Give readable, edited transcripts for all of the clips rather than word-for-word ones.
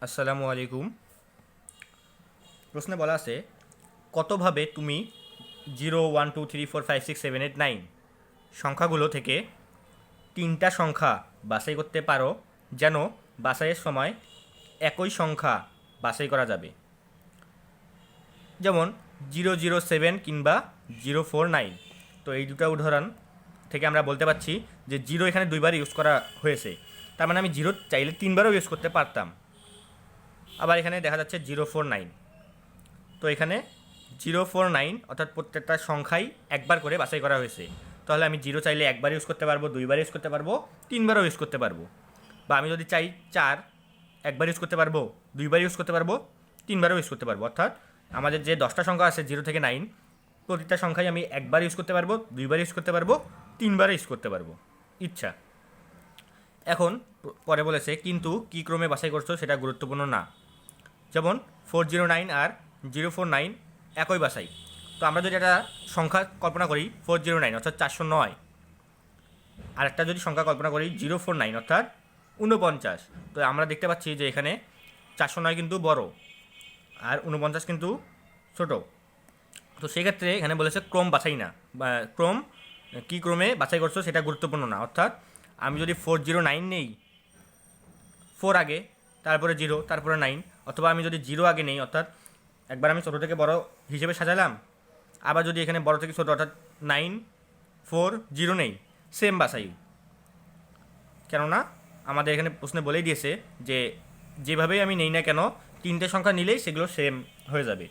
আসসালামু আলাইকুম। প্রশ্নে বলা আছে কতভাবে তুমি 0 1 2 3 4 5 6 7 8 9 সংখ্যাগুলো থেকে তিনটা সংখ্যা বাছাই করতে পারো যেন বাছাইয়ের সময় একই সংখ্যা বাছাই করা যাবে। যেমন 0 0 7 কিংবা 0 4 9। তো এই দুটো উদাহরণ থেকে আমরা বলতে পারছি যে জিরো এখানে দুইবার ইউজ করা হয়েছে, তার মানে আমি জিরো চাইলে তিনবারও ইউজ করতে পারতাম। আবার এখানে দেখা যাচ্ছে 0 4 9। তো এখানে 0 4 9 অর্থাৎ প্রত্যেকটা সংখ্যাই একবার করে বাছাই করা হয়েছে। তাহলে আমি জিরো চাইলে একবার ইউজ করতে পারবো, দুইবার ইউজ করতে পারবো, তিনবারও ইউজ করতে পারবো। বা আমি যদি চাই 4 একবার ইউজ করতে পারবো, দুইবার ইউজ করতে পারবো, তিনবারও ইউজ করতে পারবো। অর্থাৎ আমাদের যে 10টা সংখ্যা আছে 0 থেকে 9, প্রতিটা সংখ্যাই আমি একবার ইউজ করতে পারবো, দুইবার ইউজ করতে পারবো, তিনবার ইউজ করতে পারবো ইচ্ছা। এখন পরে বলেছে কিন্তু কী ক্রমে বাছাই করছো সেটা গুরুত্বপূর্ণ না। যেমন 409 আর 0 4 9 একই বাছাই। তো আমরা যদি একটা সংখ্যা কল্পনা করি 409 অর্থাৎ 409, আর একটা যদি সংখ্যা কল্পনা করি 0 4 9 অর্থাৎ 49, তো আমরা দেখতে পাচ্ছি যে এখানে 409 কিন্তু বড় আর 49 কিন্তু ছোট। তো সেক্ষেত্রে এখানে বলেছে ক্রম বাছাই না, বা ক্রম কী ক্রমে বাছাই করছো সেটা গুরুত্বপূর্ণ না। অর্থাৎ আমি যদি 409 নেই, 4 আগে, তারপরে 0, তারপরে 9, অথবা আমি যদি 0 আগে নেই, অর্থাৎ একবার আমি ছোটো থেকে বড় হিসেবে সাজালাম, আবার যদি এখানে বড় থেকে ছোটো অর্থাৎ 9 4 0 নেই, সেম বাছাই। কেননা আমাদের এখানে প্রশ্নে বলেই দিয়েছে যে যেভাবেই আমি নেই না কেন তিনটে সংখ্যা নিলেই সেগুলো সেম হয়ে যাবে।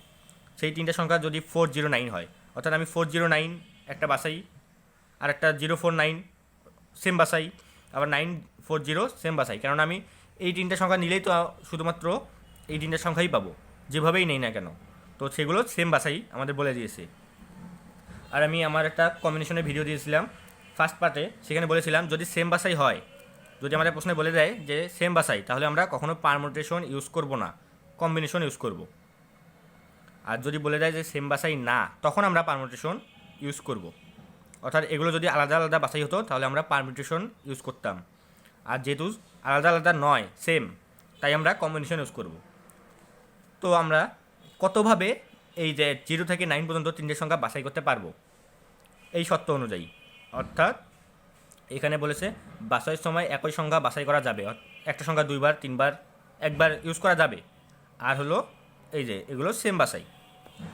সেই তিনটে সংখ্যা যদি 409 হয়, অর্থাৎ আমি 409 একটা বাছাই, আর একটা 0 4 9 সেম বাছাই, আবার 9 4 0 সেম বাছাই। কেননা আমি এই তিনটে সংখ্যা নিলেই তো শুধুমাত্র এই তিনটে সংখ্যাই পাবো, যেভাবেই নেই না কেন। তো সেগুলো সেম বাছাই আমাদের বলে দিয়েছে। আর আমি আমার একটা কম্বিনেশনের ভিডিও দিয়েছিলাম ফার্স্ট পার্টে, সেখানে বলেছিলাম যদি সেম বাছাই হয়, যদি আমাদের প্রশ্নে বলে দেয় যে সেম বাছাই, তাহলে আমরা কখনো পারমুটেশন ইউজ করব না, কম্বিনেশন ইউজ করব। আর যদি বলে দেয় যে সেম বাছাই না, তখন আমরা পারমুটেশন ইউজ করব। অর্থাৎ এগুলো যদি আলাদা আলাদা বাছাই হতো তাহলে আমরা পারমিটেশন ইউজ করতাম। আর যেহেতু আলাদা আলাদা নয়, সেম, তাই আমরা কম্বিনেশন ইউজ করব। তো আমরা কতভাবে এই যে 0 থেকে 9 পর্যন্ত তিনটে সংখ্যা বাছাই করতে পারবো এই শর্ত অনুযায়ী। অর্থাৎ এখানে বলেছে বাছাইয়ের সময় একই সংখ্যা বাছাই করা যাবে, একটা সংখ্যা দুইবার, তিনবার, একবার ইউজ করা যাবে। আর হলো এই যে এগুলো সেম বাছাই।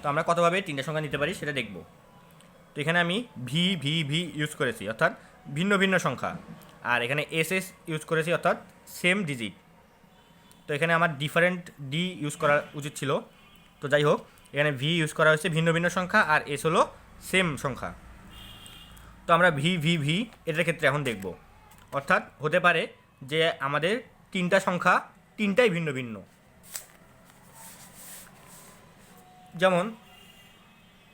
তো আমরা কতভাবে তিনটে সংখ্যা নিতে পারি সেটা দেখব। তো এখানে আমি ভি ভি ভি ইউজ করেছি, অর্থাৎ ভিন্ন ভিন্ন সংখ্যা। আর এখানে এস এস ইউজ করেছি, অর্থাৎ সেম ডিজিট। তো এখানে আমার ডিফারেন্ট ডি ইউজ করা উচিত ছিল। তো যাই হোক, এখানে ভি ইউজ করা হয়েছে ভিন্ন ভিন্ন সংখ্যা, আর এস হলো সেম সংখ্যা। তো আমরা ভি ভি ভি এটার ক্ষেত্রে এখন দেখব। অর্থাৎ হতে পারে যে আমাদের তিনটা সংখ্যা তিনটাই ভিন্ন ভিন্ন। যেমন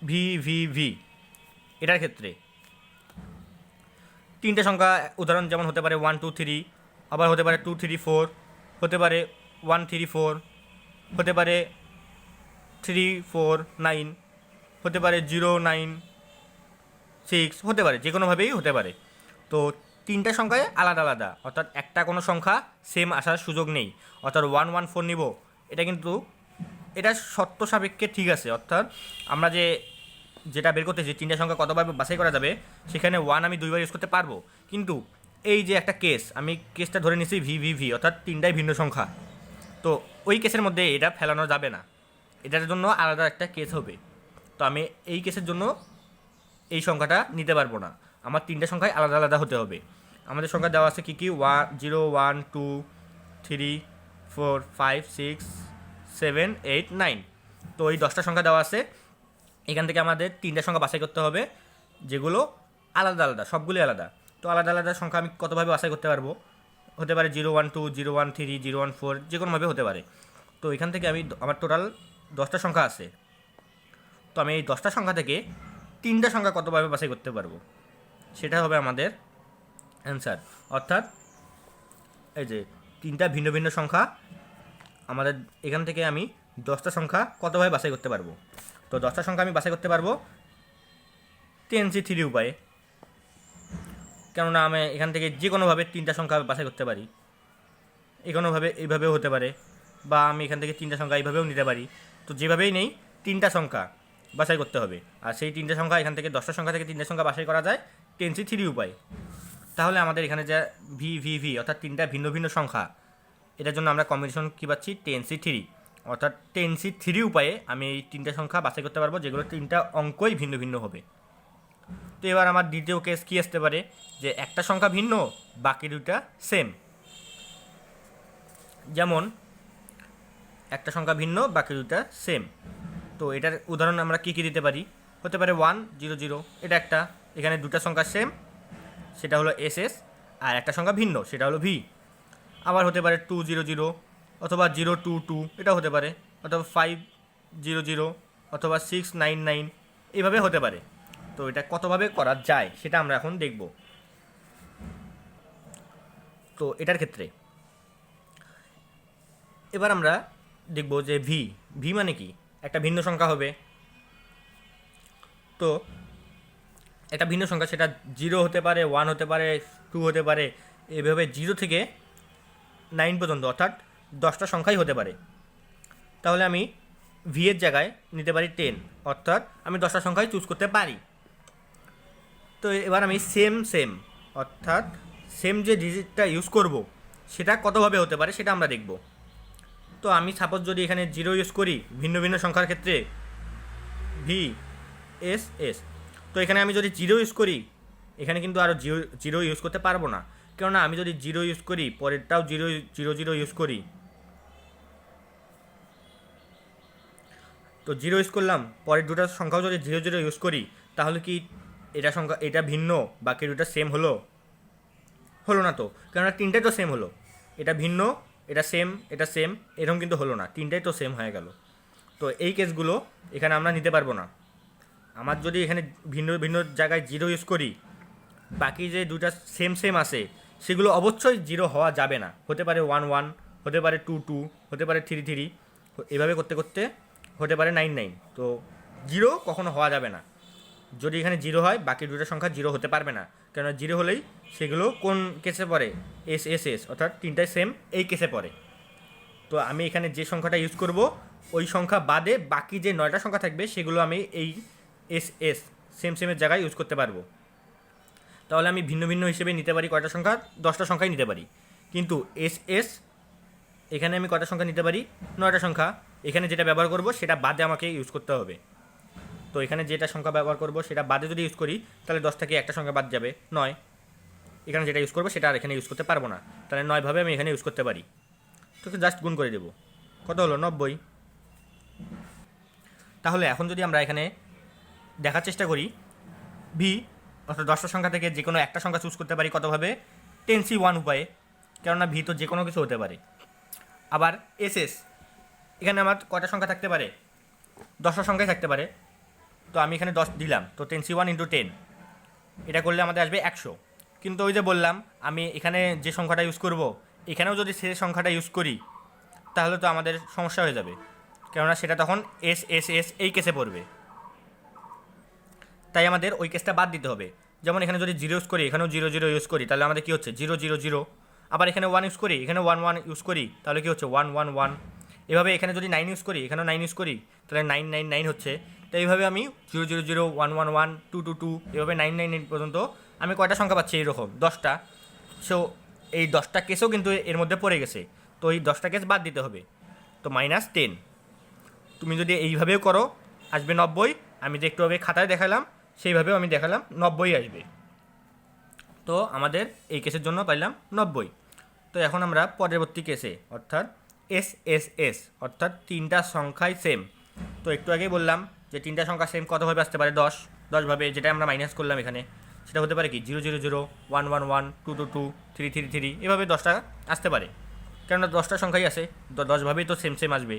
ভি ভি ভি এটার ক্ষেত্রে তিনটে সংখ্যা উদাহরণ যেমন হতে পারে 1 2 3, আবার হতে পারে 2 3 4, হতে পারে 1 3 4, হতে পারে 3 4 9, হতে পারে 0 9 6, হতে পারে যে কোনোভাবেই হতে পারে। তো তিনটা সংখ্যায় আলাদা আলাদা, অর্থাৎ একটা কোনো সংখ্যা সেম আসার সুযোগ নেই। অর্থাৎ 1 1 4 নিব, এটা কিন্তু এটা শর্ত সাপেক্ষে ঠিক আছে। অর্থাৎ আমরা যেটা বের করতেছি তিনটা সংখ্যা কতভাবে বাছাই করা যাবে, সেখানে 1 আমি দুইবার ইউজ করতে পারবো। কিন্তু এই যে একটা কেস, আমি কেসটা ধরে নিছি ভি ভি ভি, অর্থাৎ তিনটাই ভিন্ন সংখ্যা। তো ওই কেসের মধ্যে এটা ফেলানো যাবে না, এটার জন্য আলাদা একটা কেস হবে। তো আমি এই কেসের জন্য এই সংখ্যাটা নিতে পারবো না, আমার তিনটে সংখ্যায় আলাদা আলাদা হতে হবে। আমাদের সংখ্যা দেওয়া আছে কী কী, 0 1 2 3 4 5 6 7 8 9। তো এই 10টা সংখ্যা দেওয়া আছে, এখান থেকে আমাদের তিনটা সংখ্যা বাছাই করতে হবে যেগুলো আলাদা আলাদা, সবগুলি আলাদা। তো আলাদা আলাদা সংখ্যা আমি কতভাবে বাছাই করতে পারবো, হতে পারে 0 1 2 0 1 3 0 1 4, যে কোনোভাবে হতে পারে। তো এখান থেকে আমি আমার টোটাল 10টা সংখ্যা আছে, তো আমি এই 10টা সংখ্যা থেকে তিনটা সংখ্যা কতভাবে বাছাই করতে পারবো সেটা হবে আমাদের অ্যান্সার। অর্থাৎ এই যে তিনটা ভিন্ন ভিন্ন সংখ্যা, আমাদের এখান থেকে আমি 10টা সংখ্যা কতভাবে বাছাই করতে পারবো। তো 10টা সংখ্যা আমি বাছাই করতে পারবো 10C3 উপায়ে। কেননা আমি এখান থেকে যে কোনোভাবে তিনটা সংখ্যা বাছাই করতে পারি, এইভাবেও হতে পারে, বা আমি এখান থেকে তিনটা সংখ্যা এইভাবেও নিতে পারি। তো যেভাবেই নেই তিনটা সংখ্যা বাছাই করতে হবে, আর সেই তিনটা সংখ্যা এখান থেকে 10টা সংখ্যা থেকে তিনটা সংখ্যা বাছাই করা যায় 10C3 উপায়। তাহলে আমাদের এখানে যে ভি ভি ভি অর্থাৎ তিনটা ভিন্ন ভিন্ন সংখ্যা, এটার জন্য আমরা কম্বিনেশন কী পাচ্ছি 10C3, অর্থাৎ 10C3 উপায়ে আমি এই তিনটা সংখ্যা বাছাই করতে পারবো যেগুলো তিনটা অঙ্কই ভিন্ন ভিন্ন হবে। তো এবার আমার দ্বিতীয় কেস কী আসতে পারে, যে একটা সংখ্যা ভিন্ন বাকি দুটা সেম। যেমন একটা সংখ্যা ভিন্ন বাকি দুটা সেম, তো এটার উদাহরণ আমরা কী কী দিতে পারি, হতে পারে 1 0 0, এটা একটা, এখানে দুটা সংখ্যা সেম সেটা হলো SS, আর একটা সংখ্যা ভিন্ন সেটা হলো V। আবার হতে পারে 2 0 0 অথবা 0 2 2, এটাও হতে পারে, অথবা 5 0 0 অথবা 6 9 9, এইভাবে হতে পারে। তো এটা কতভাবে করা যায় সেটা আমরা এখন দেখব। তো এটার ক্ষেত্রে এবার আমরা দেখব যে ভি ভি মানে কি, একটা ভিন্ন সংখ্যা হবে। তো একটা ভিন্ন সংখ্যা, সেটা 0 হতে পারে, 1 হতে পারে, 2 হতে পারে, এভাবে 0 থেকে 9 পর্যন্ত, অর্থাৎ 10টা সংখ্যাই হতে পারে। তাহলে আমি ভি এর জায়গায় নিতে পারি 10, অর্থাৎ আমি 10টা সংখ্যাই চুজ করতে পারি। তো এবার আমি সেম অর্থাৎ সেম যে ডিজিটটা ইউজ করব সেটা কতভাবে হতে পারে সেটা আমরা দেখব। তো আমি সাপোজ যদি এখানে 0 ইউজ করি ভিন্ন ভিন্ন সংখ্যার ক্ষেত্রে ভি এস এস, তো এখানে আমি যদি 0 ইউজ করি এখানে কিন্তু আরও জিরো ইউজ করতে পারবো না, কেননা আমি যদি 0 ইউজ করি পরেরটাও 0 0 0 ইউজ করি, তো 0 ইউজ করলাম, পরের দুটো সংখ্যাও যদি 0 0 ইউজ করি, তাহলে কি এটা সংখ্যা এটা ভিন্ন বাকি দুটো সেম হলো না? তো কেননা তিনটাই তো সেম হলো, এটা ভিন্ন এটা সেম এরকম কিন্তু হলো না, তিনটাই তো সেম হয়ে গেল। তো এই কেসগুলো এখানে আমরা নিতে পারবো না। আমার যদি এখানে ভিন্ন ভিন্ন জায়গায় 0 ইউজ করি, বাকি যে দুটা সেম আসে সেগুলো অবশ্যই 0 হওয়া যাবে না, হতে পারে 1 1, হতে পারে 2 2, হতে পারে 3 3, এভাবে করতে করতে হতে পারে 9 9। তো 0 কখনো হওয়া যাবে না। যদি এখানে 0 হয় বাকি দুটো সংখ্যা 0 হতে পারবে না, কেননা 0 হলেই সেগুলো কোন কেসে পড়ে, এস এস এস, অর্থাৎ তিনটাই সেম এই কেসে পড়ে। তো আমি এখানে যে সংখ্যাটা ইউজ করব ওই সংখ্যা বাদে বাকি যে 9টা সংখ্যা থাকবে সেগুলো আমি এই এস সেমের জায়গায় ইউজ করতে পারবো। তাহলে আমি ভিন্ন ভিন্ন হিসেবে নিতে পারি কয়টা সংখ্যা, 10টা সংখ্যাই নিতে পারি। কিন্তু এস এখানে আমি কয়টা সংখ্যা নিতে পারি, 9টা সংখ্যা। এখানে যেটা ব্যবহার করব সেটা বাদে আমাকে ইউজ করতে হবে। তো এখানে যেটা সংখ্যা ব্যবহার করব সেটা বাদে যদি ইউজ করি তাহলে 10 থেকে একটা সংখ্যা বাদ যাবে 9, এখানে যেটা ইউজ করবো সেটা আর এখানে ইউজ করতে পারবো না, তাহলে 9ভাবে আমি এখানে ইউজ করতে পারি। তো জাস্ট গুণ করে দেবো, কত হলো 90। তাহলে এখন যদি আমরা এখানে দেখার চেষ্টা করি ভি অর্থাৎ 10টা সংখ্যা থেকে যে কোনো একটা সংখ্যা চুজ করতে পারি কতভাবে, 10C1 উপায়ে, কেননা ভি তো যে কোনো কিছু হতে পারে। আবার এস এখানে আমার কয়টা সংখ্যা থাকতে পারে, 10টা সংখ্যাই থাকতে পারে। তো আমি এখানে 10 দিলাম, তো 10C1 × 10, এটা করলে আমাদের আসবে 100। কিন্তু ওই যে বললাম আমি এখানে যে সংখ্যাটা ইউজ করব এখানেও যদি সে সংখ্যাটা ইউজ করি তাহলে তো আমাদের সমস্যা হয়ে যাবে, কেননা সেটা তখন এস এই কেসে পড়বে। তাই আমাদের ওই কেসটা বাদ দিতে হবে। যেমন এখানে যদি 0 ইউজ করি এখানেও 0 0 ইউজ করি তাহলে আমাদের কী হচ্ছে 0 0 0। আবার এখানে 1 ইউজ করি এখানে 1 1 ইউজ করি তাহলে কী হচ্ছে 1 1 1। এভাবে এখানে যদি 9 ইউজ করি এখানেও 9 ইউজ করি তাহলে 9 9 9 হচ্ছে। তো এইভাবে আমি 0 0 0 1 1 1 2 2 2 এভাবে 9 9 9 পর্যন্ত আমি কয়টা সংখ্যা পাচ্ছি, এইরকম 10টা। সো এই 10টা কেসও কিন্তু এর মধ্যে পড়ে গেছে, তো এই 10টা কেস বাদ দিতে হবে। তো -10, তুমি যদি এইভাবেও করো আসবে 90। আমি যে একটু আগে খাতায় দেখালাম সেইভাবেও আমি দেখালাম 90 আসবে। তো আমাদের এই কেসের জন্য পাইলাম 90। তো এখন আমরা পরবর্তী কেসে অর্থাৎ এস অর্থাৎ তিনটা সংখ্যাই সেম। তো একটু আগেই বললাম যে তিনটা সংখ্যা সেম কতভাবে আসতে পারে, 10ভাবে, যেটা আমরা মাইনাস করলাম এখানে। সেটা হতে পারে কি 0 0 0 1 1 1 2 2 2 3 3 3, এভাবে 10টা আসতে পারে, কেননা 10টা সংখ্যাই আসে, 10ভাবেই তো সেম আসবে।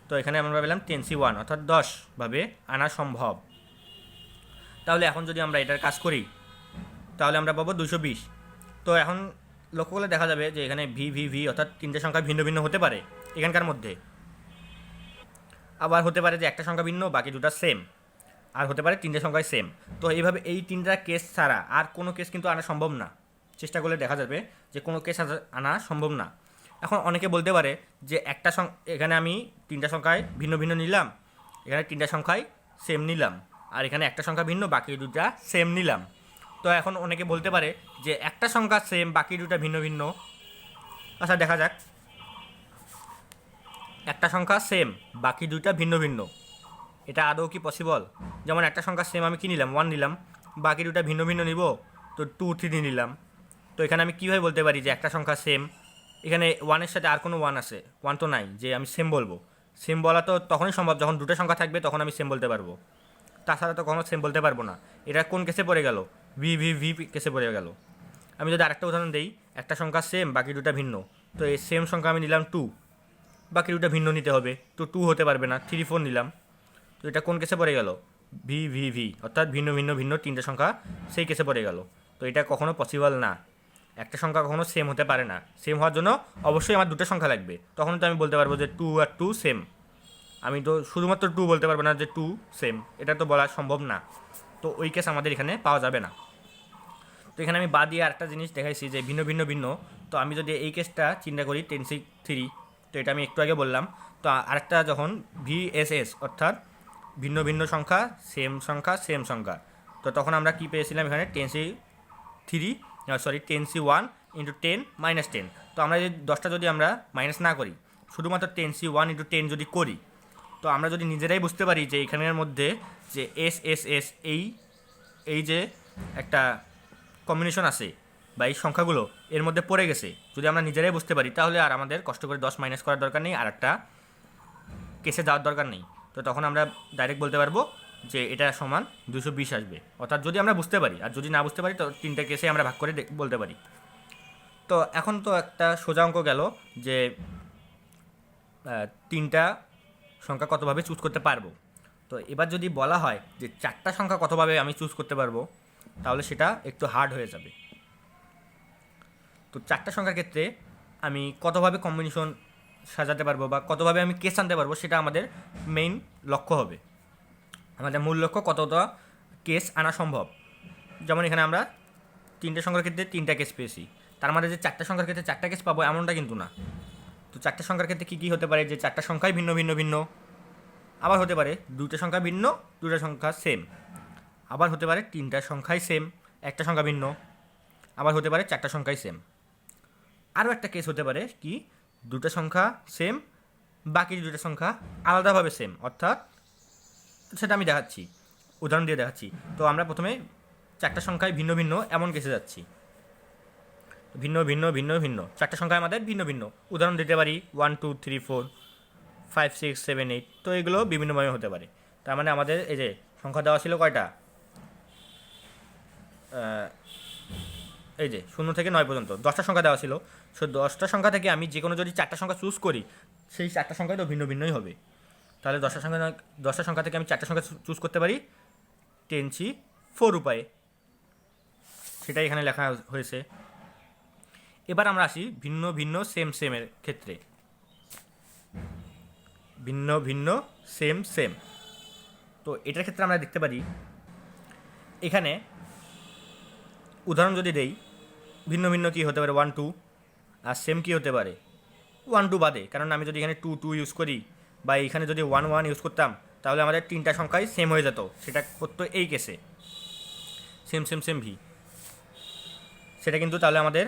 তো এখানে আমরা পেলাম 10C1 অর্থাৎ 10ভাবে আনা সম্ভব। তাহলে এখন যদি আমরা এটার কাজ করি তাহলে আমরা পাবো 220। তো এখন লক্ষ্য করলে দেখা যাবে যে এখানে ভি অর্থাৎ তিনটে সংখ্যা ভিন্ন ভিন্ন হতে পারে এখানকার মধ্যে। আবার হতে পারে যে একটা সংখ্যা ভিন্ন বাকি দুটা সেম, আর হতে পারে তিনটে সংখ্যায় সেম। তো এইভাবে এই তিনটা কেস ছাড়া আর কোনো কেস কিন্তু আনা সম্ভব না। চেষ্টা করলে দেখা যাবে যে কোনো কেস আনা সম্ভব না। এখন অনেকে বলতে পারে যে এখানে আমি তিনটা সংখ্যায় ভিন্ন ভিন্ন নিলাম, এখানে তিনটা সংখ্যায় সেম নিলাম, আর এখানে একটা সংখ্যা ভিন্ন, বাকি দুটা সেম নিলাম। তো এখন অনেকে বলতে পারে যে একটা সংখ্যা সেম, বাকি দুটা ভিন্ন ভিন্ন। আচ্ছা দেখা যাক, একটা সংখ্যা সেম, বাকি দুইটা ভিন্ন ভিন্ন, এটা আদৌ কি পসিবল? যেমন একটা সংখ্যা সেম আমি কি নিলাম, 1 নিলাম, বাকি দুটা ভিন্ন ভিন্ন নিব, তো 2 3 নিলাম। তো এখানে আমি কীভাবে বলতে পারি যে একটা সংখ্যা সেম? এখানে 1-এর সাথে আর কোনো 1 আছে? 1 তো নাই যে আমি সেম বলবো। সেম বলা তো তখনই সম্ভব যখন দুটো সংখ্যা থাকবে, তখন আমি সেম বলতে পারবো, তাছাড়া তো কখনো সেম বলতে পারবো না। এটা কোন কেসে পড়ে গেল? ভি ভি ভি কেসে পড়ে গেল। আমি যদি আরেকটা উদাহরণ দিই, একটা সংখ্যা সেম, বাকি দুটা ভিন্ন, তো এই সেম সংখ্যা আমি নিলাম 2, বাকি দুটা ভিন্ন নিতে হবে, তো 2 হতে পারবে না, 3 4 নিলাম। তো এটা কোন কেসে পড়ে গেল? ভি ভি ভি, অর্থাৎ ভিন্ন ভিন্ন ভিন্ন তিনটে সংখ্যা সেই কেসে পড়ে গেল। তো এটা কখনো পসিবল না, একটা সংখ্যা কখনো সেম হতে পারে না। সেম হওয়ার জন্য অবশ্যই আমার দুটো সংখ্যা লাগবে, তখন তো আমি বলতে পারবো যে 2 আর 2 সেম। আমি তো শুধুমাত্র 2 বলতে পারবো না যে 2 সেম, এটা তো বলা সম্ভব না। তো ওই কেস আমাদের এখানে পাওয়া যাবে না। তো এখানে আমি বাদ দিয়ে আরেকটা জিনিস দেখাইছি যে ভিন্ন ভিন্ন ভিন্ন। তো আমি যদি এই কেসটা চিন্তা করি 10C3, তো এটা আমি একটু আগে বললাম। তো আরেকটা যখন VSS, অর্থাৎ ভিন্ন ভিন্ন সংখ্যা সেম সংখ্যা সেম সংখ্যা, তো তখন আমরা কি পেয়েছিলাম এখানে 10C1 ইন্টু 10 মাইনাস 10। তো আমরা যদি 10টা যদি আমরা মাইনাস না করি, শুধুমাত্র 10C1 ইন্টু 10 যদি করি, তো আমরা যদি নিজেরাই বুঝতে পারি যে এখানের মধ্যে যে এস এই যে একটা কম্বিনেশন আছে বা এই সংখ্যাগুলো এর মধ্যে পড়ে গেছে, যদি আমরা নিজেরাই বুঝতে পারি, তাহলে আর আমাদের কষ্ট করে 10 মাইনাস করার দরকার নেই, আর একটা কেসে যাওয়ার দরকার নেই। তো তখন আমরা ডাইরেক্ট বলতে পারবো যে এটা সমান 220 আসবে, অর্থাৎ যদি আমরা বুঝতে পারি। আর যদি না বুঝতে পারি তো তিনটে কেসে আমরা ভাগ করে বলতে পারি। তো এখন তো একটা সোজা অঙ্ক গেল যে তিনটা সংখ্যা কতভাবে চুজ করতে পারবো। তো এবার যদি বলা হয় যে চারটা সংখ্যা কতভাবে আমি চুজ করতে পারবো, তাহলে সেটা একটু হার্ড হয়ে যাবে। তো চারটা সংখ্যার ক্ষেত্রে আমি কতভাবে কম্বিনেশন সাজাতে পারবো বা কতভাবে আমি কেস আনতে পারবো, সেটা আমাদের মেইন লক্ষ্য হবে। আমাদের মূল লক্ষ্য কতটা কেস আনা সম্ভব। যেমন এখানে আমরা তিনটে সংখ্যার ক্ষেত্রে তিনটা কেস পেয়েছি, তার মানে যে চারটা সংখ্যার ক্ষেত্রে চারটা কেস পাবো এমনটা কিন্তু না। তো চারটা সংখ্যার ক্ষেত্রে কী কী হতে পারে, যে চারটা সংখ্যাই ভিন্ন ভিন্ন ভিন্ন, আবার হতে পারে দুটো সংখ্যা ভিন্ন, দুটো সংখ্যা সেম, আবার হতে পারে তিনটা সংখ্যাই সেম, একটা সংখ্যা ভিন্ন, আবার হতে পারে চারটা সংখ্যাই সেম। আরও একটা কেস হতে পারে কি, দুটো সংখ্যা সেম, বাকি দুটো সংখ্যা আলাদাভাবে সেম, অর্থাৎ সেটা আমি দেখাচ্ছি, উদাহরণ দিয়ে দেখাচ্ছি। তো আমরা প্রথমে চারটা সংখ্যায় ভিন্ন ভিন্ন এমন কেসে যাচ্ছি, ভিন্ন ভিন্ন ভিন্ন ভিন্ন চারটা সংখ্যা আমাদের ভিন্ন ভিন্ন। উদাহরণ দিতে পারি 1 2 3 4 5 6 7 8। তো এগুলো বিভিন্নভাবে হতে পারে। তার মানে আমাদের এই যে সংখ্যা দেওয়া ছিল কয়টা, এই যে 0 থেকে 9 পর্যন্ত 10টা সংখ্যা দেওয়া ছিল। সো 10টা সংখ্যা থেকে আমি যে কোনো যদি চারটা সংখ্যা চুজ করি, সেই চারটা সংখ্যাই তো ভিন্ন ভিন্নই হবে। তাহলে 10টা সংখ্যা থেকে আমি চারটা সংখ্যা চুজ করতে পারি 10C4 উপায়ে, সেটাই এখানে লেখা হয়েছে। এবার আমরা আসি ভিন্ন ভিন্ন সেম সেমের ক্ষেত্রে। ভিন্ন ভিন্ন সেম সেম, তো এটার ক্ষেত্রে আমরা দেখতে পারি এখানে উদাহরণ যদি দেই, ভিন্ন ভিন্ন কী হতে পারে 1 2, আর সেম কী হতে পারে 1 2 বাদে। কারণ আমি যদি এখানে 2 2 ইউজ করি বা এখানে যদি 1 1 ইউজ করতাম, তাহলে আমাদের তিনটা সংখ্যাই সেম হয়ে যেত। সেটা করতো এই কেসে সেম সেম সেম ভি, সেটা কিন্তু তাহলে আমাদের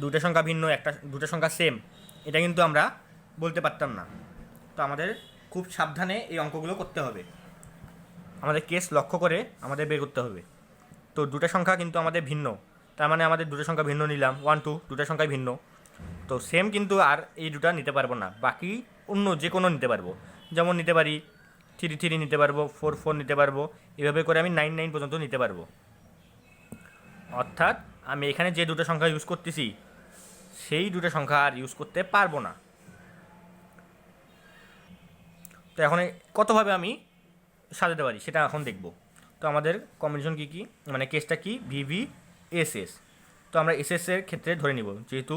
দুটো সংখ্যা ভিন্ন, দুটো সংখ্যা সেম, এটা কিন্তু আমরা বলতে পারতাম না। তো আমাদের খুব সাবধানে এই অঙ্কগুলো করতে হবে, আমাদের কেস লক্ষ্য করে আমাদের বের করতে হবে। তো দুটো সংখ্যা কিন্তু আমাদের ভিন্ন, তার মানে আমাদের দুটো সংখ্যা ভিন্ন নিলাম 1 2, দুটো সংখ্যাই ভিন্ন। তো সেম কিন্তু আর এই দুটো নিতে পারবো না, বাকি অন্য যে কোনো নিতে পারবো। যেমন নিতে পারি 3 3 নিতে পারবো, 4 4 নিতে পারবো, এভাবে করে আমি 9 9 পর্যন্ত নিতে পারবো। অর্থাৎ আমি এখানে যে দুটো সংখ্যা ইউজ করতেছি, সেই দুটো সংখ্যা আর ইউজ করতে পারবো না। তো এখন কতভাবে আমি সাজাতে পারি সেটা এখন দেখব। তো আমাদের কম্বিনেশন কী কী, মানে কেসটা কি, VVSS। তো আমরা এসএসের ক্ষেত্রে ধরে নিব যেহেতু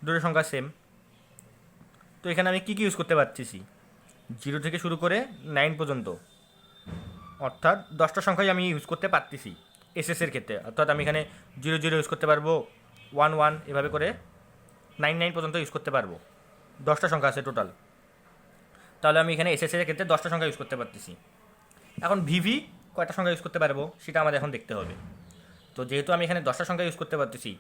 দুটো সংখ্যা সেম। তো এখানে আমি কী কী ইউজ করতে পারতেছি, 0 থেকে শুরু করে 9 পর্যন্ত, অর্থাৎ 10টা সংখ্যাই আমি ইউজ করতে পারতেছি এসএসের ক্ষেত্রে। অর্থাৎ আমি এখানে 0 0 ইউজ করতে পারবো, 1 1 এভাবে করে 99 পর্যন্ত ইউজ করতে পারবো। 10টা সংখ্যা আছে টোটাল, তাহলে আমি এখানে এসএস এর ক্ষেত্রে 10টা সংখ্যা ইউজ করতে পারতেছি। এখন ভিভি কয়টা সংখ্যা ইউজ করতে পারবো সেটা আমাদের এখন দেখতে হবে। তো যেহেতু আমি এখানে 10টা সংখ্যা ইউজ করতে পারতেছি,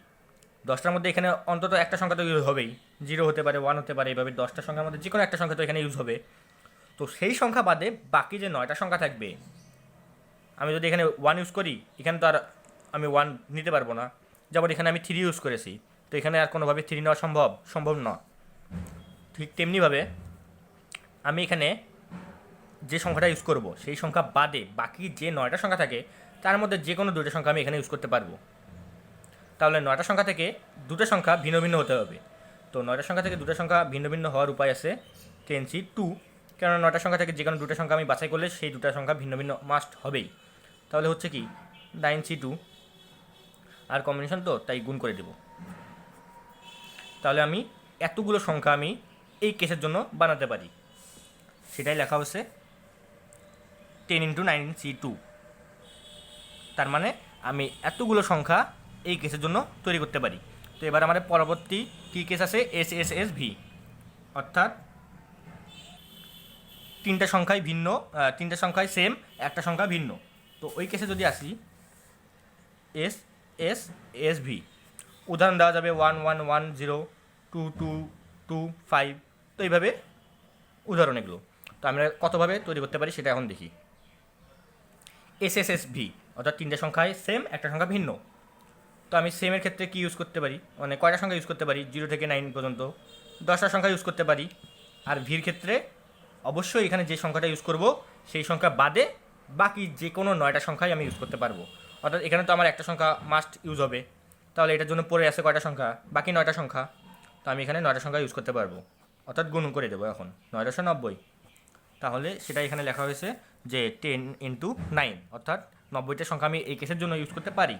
10টার মধ্যে এখানে অন্তত একটা সংখ্যা তো ইউজ হবেই, 0 হতে পারে, 1 হতে পারে, এইভাবে 10টা সংখ্যার মধ্যে যে কোনো একটা সংখ্যা তো এখানে ইউজ হবে। তো সেই সংখ্যা বাদে বাকি যে 9টা সংখ্যা থাকবে, আমি যদি এখানে 1 ইউজ করি, এখানে তো আর আমি 1 নিতে পারবো না। যেমন এখানে আমি 3 ইউজ করেছি, তো এখানে আর কোনোভাবে 3 নেওয়া সম্ভব না। ঠিক তেমনিভাবে আমি এখানে যে সংখ্যাটা ইউজ করব সেই সংখ্যা বাদে বাকি যে 9টা সংখ্যা থাকে তার মধ্যে যে কোনো 2টা সংখ্যা আমি এখানে ইউজ করতে পারবো। তাহলে 9টা সংখ্যা থেকে 2টা সংখ্যা ভিন্ন ভিন্ন হতে হবে। তো 9টা সংখ্যা থেকে 2টা সংখ্যা ভিন্ন ভিন্ন হওয়ার উপায় আছে 10C2, কেননা 9টা সংখ্যা থেকে যে কোনো 2টা সংখ্যা আমি বাছাই করলে সেই 2টা সংখ্যা ভিন্ন ভিন্ন মাস্ট হবেই। তাহলে হচ্ছে কি 9C2 আর কম্বিনেশন তো তাই গুণ করে দেব। তাহলে আমি এতগুলো সংখ্যা আমি এই কেসের জন্য বানাতে পারি, সেটাই লেখা হচ্ছে 10 × 9C2। তার মানে আমি এতগুলো সংখ্যা এই কেসের জন্য তৈরি করতে পারি। তো এবার আমাদের পরবর্তী কী কেস আছে, SSSV, অর্থাৎ 3টা সংখ্যাই ভিন্ন, 3টা সংখ্যাই সেম, একটা সংখ্যা ভিন্ন। তো ওই কেসে যদি আসি SSSV, উদাহরণ দেওয়া যাবে 1 1 1 0 2 2 2 5, তো এইভাবে উদাহরণ এগুলো। তো আমরা কতভাবে তৈরি করতে পারি সেটা এখন দেখি। SSSV অর্থাৎ 3টে সংখ্যায় সেম, একটা সংখ্যা ভিন্ন। তো আমি সেমের ক্ষেত্রে কি ইউজ করতে পারি, মানে কয়টা সংখ্যা ইউজ করতে পারি, 0 থেকে 9 পর্যন্ত 10টা সংখ্যা ইউজ করতে পারি। আর ভির ক্ষেত্রে অবশ্যই এখানে যে সংখ্যাটা ইউজ করব সেই সংখ্যা বাদে বাকি যে কোনো 9টা সংখ্যাই আমি ইউজ করতে পারবো। অর্থাৎ এখানে তো আমার একটা সংখ্যা মাস্ট ইউজ হবে, তাহলে এটার জন্য পড়ে আছে কয়টা সংখ্যা, বাকি 9টা সংখ্যা। তো আমি এখানে 9টা সংখ্যা ইউজ করতে পারবো, অর্থাৎ গুণ করে দেবো এখন 990। তাহলে সেটা এখানে লেখা হয়েছে যে 10 × 9, অর্থাৎ 90টা সংখ্যা আমি এই কেসের জন্য ইউজ করতে পারি।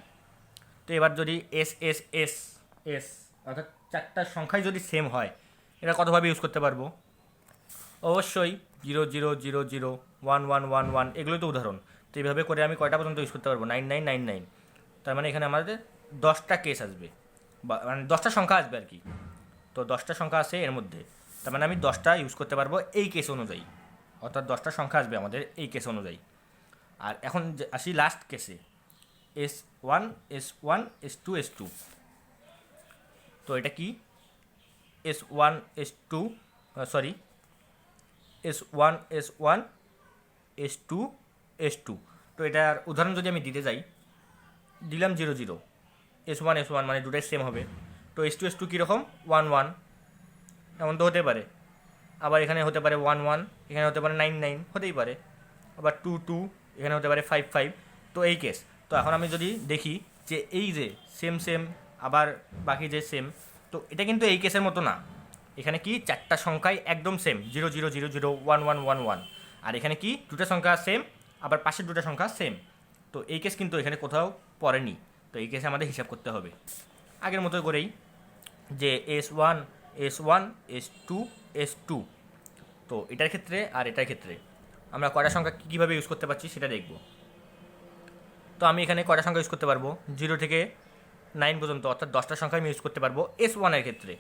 তো এবার যদি SSSS অর্থাৎ 4টা সংখ্যাই যদি সেম হয়, এটা কতভাবে ইউজ করতে পারবো? অবশ্যই 0 0 0 0 1 1 1 1, এগুলোই তো উদাহরণ। তো এইভাবে করে আমি কয়টা পর্যন্ত ইউজ করতে পারবো, 9999। তার মানে এখানে আমাদের 10টা কেস আসবে, বা মানে 10টা সংখ্যা আসবে আর কি। তো 10টা সংখ্যা আছে এর মধ্যে, তার মানে আমি 10টা ইউজ করতে পারবো এই কেস অনুযায়ী, অর্থাৎ 10টা সংখ্যা আসবে আমাদের এই কেস অনুযায়ী। আর এখন আসি লাস্ট কেসে, S1 S1 S2 S2। তো এটা কি S1 S2 sorry S1 S1 S2 S2। তো এটার উদাহরণ যদি আমি দিতে যাই, দিলাম 0 0, S1 S1 মানে দুটাই সেম হবে। তো S2 S2 কীরকম, 1 1, এমন তো হতে পারে। আবার এখানে হতে পারে 1 1, এখানে হতে পারে 9 9, হতেই পারে। আবার 2 2, এখানে হতে পারে 5 5। তো এই কেস। তো এখন আমি যদি দেখি যে এই যে সেম সেম আবার বাকি যে সেম, তো এটা কিন্তু এই কেসের মতো না। এখানে কি 4টা সংখ্যাই একদম সেম, 0 0 0 0 1 1 1 1। আর এখানে কি 2টা সংখ্যা সেম, আবার পাশের 2টা সংখ্যা সেম। তো এই কেস কিন্তু এখানে কোথাও পড়েনি। তো এই কেসে আমাদের হিসাব করতে হবে আগের মতো করেই, যে S1 S1 S2 S2। তো এটার ক্ষেত্রে আর এটার ক্ষেত্রে আমরা কয়টা সংখ্যা কীভাবে ইউজ করতে পারছি সেটা দেখব। তো আমি এখানে কয়টা সংখ্যা ইউজ করতে পারবো, 0 থেকে 9 পর্যন্ত, অর্থাৎ 10টা সংখ্যা আমি ইউজ করতে পারবো S1 এর ক্ষেত্রে।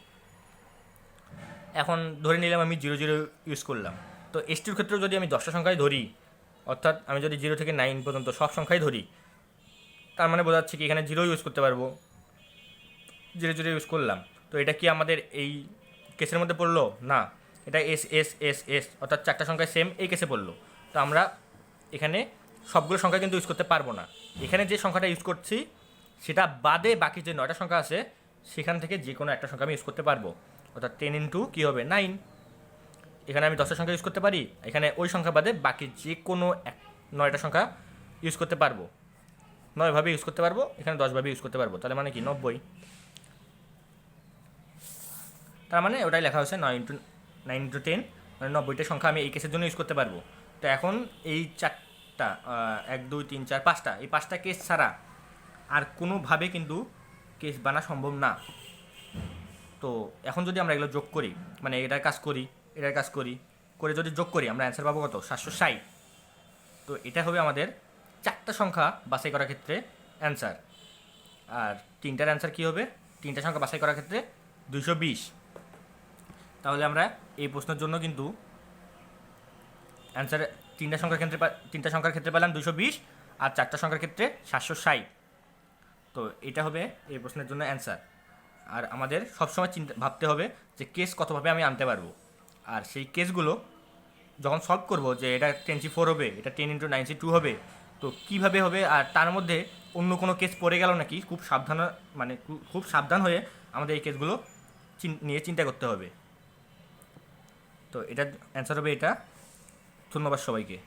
এখন ধরে নিলাম আমি 0 0 ইউজ করলাম। তো S2 ক্ষেত্রেও যদি আমি 10টা সংখ্যায় ধরি, অর্থাৎ আমি যদি 0 থেকে 9 পর্যন্ত সব সংখ্যাই ধরি, তার মানে বোঝা যাচ্ছে কি এখানে 0 ইউজ করতে পারবো, 0 0 ইউজ করলাম। তো এটা কি আমাদের এই কেসের মধ্যে পড়লো না, এটা SSSS অর্থাৎ 4টা সংখ্যায় সেম এই কেসে পড়লো। তো আমরা এখানে সবগুলো সংখ্যা কিন্তু ইউজ করতে পারবো না। এখানে যে সংখ্যাটা ইউজ করছি সেটা বাদে বাকি যে 9টা সংখ্যা আছে সেখান থেকে যে কোনো একটা সংখ্যা আমি ইউজ করতে পারবো, অর্থাৎ 10 × কী হবে 9। এখানে আমি 10টা সংখ্যা ইউজ করতে পারি, এখানে ওই সংখ্যা বাদে বাকি যে কোনো 9টা সংখ্যা ইউজ করতে পারবো, 9ভাবে ইউজ করতে পারবো, এখানে 10ভাবে ইউজ করতে পারবো। তাহলে মানে কি 90। তার মানে ওটাই লেখা হচ্ছে 9 × 10, মানে 90টা সংখ্যা আমি এই কেসের জন্য ইউজ করতে পারবো। তো এখন এই 4টা 1 2 3 4 5টা, এই 5টা কেস ছাড়া আর কোনোভাবে কিন্তু কেস বানা সম্ভব না। তো এখন যদি আমরা এগুলো যোগ করি, মানে এটার কাজ করি এটার কাজ করি করে যদি যোগ করি, আমরা অ্যান্সার পাবো কত, 760। তো এটা হবে আমাদের 4টা সংখ্যা বাছাই করার ক্ষেত্রে অ্যান্সার। আর 3টার অ্যান্সার কী হবে, 3টা সংখ্যা বাছাই করার ক্ষেত্রে 220। তাহলে আমরা এই প্রশ্নের জন্য কিন্তু অ্যান্সার তিনটা সংখ্যার ক্ষেত্রে পেলাম 220, আর চারটা সংখ্যার ক্ষেত্রে 760। তো এটা হবে এই প্রশ্নের জন্য অ্যান্সার। আর আমাদের সবসময় ভাবতে হবে যে কেস কতভাবে আমি আনতে পারবো, আর সেই কেসগুলো যখন সলভ করব যে এটা 10c4 হবে, এটা 10 × 9c2 হবে, তো কীভাবে হবে, আর তার মধ্যে অন্য কোনো কেস পড়ে গেল নাকি, খুব সাবধান হয়ে আমাদের এই কেসগুলো নিয়ে চিন্তা করতে হবে। তো এটার অ্যান্সার হবে এটা। ধন্যবাদ সবাইকে।